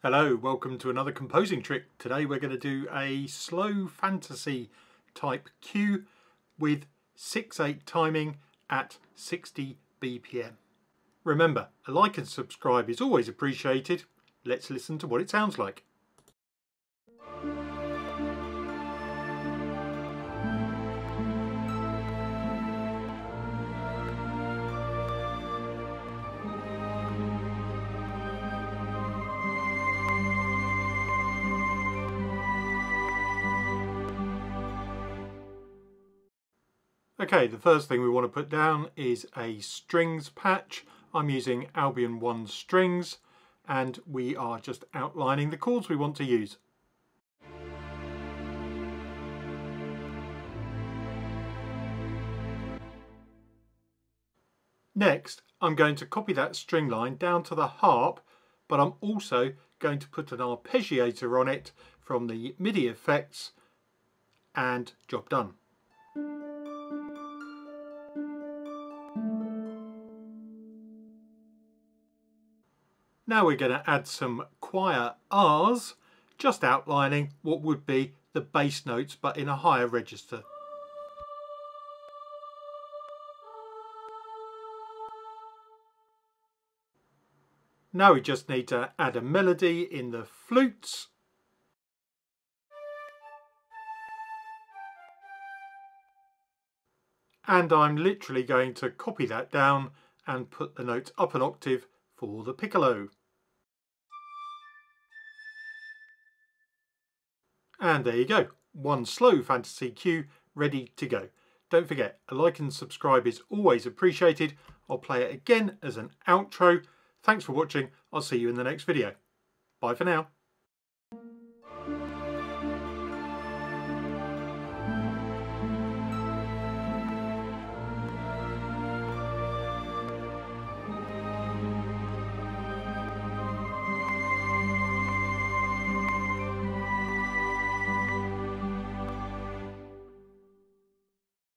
Hello, welcome to another composing trick. Today we're going to do a slow fantasy type cue with 6/8 timing at 60 BPM. Remember, a like and subscribe is always appreciated. Let's listen to what it sounds like. Okay, the first thing we want to put down is a strings patch. I'm using Albion 1 strings and we are just outlining the chords we want to use. Next, I'm going to copy that string line down to the harp, but I'm also going to put an arpeggiator on it from the MIDI effects, and job done. Now we're going to add some choir R's, just outlining what would be the bass notes but in a higher register. Now we just need to add a melody in the flutes. And I'm literally going to copy that down and put the notes up an octave for the piccolo. And there you go, one slow fantasy cue ready to go. Don't forget, a like and subscribe is always appreciated. I'll play it again as an outro. Thanks for watching. I'll see you in the next video. Bye for now.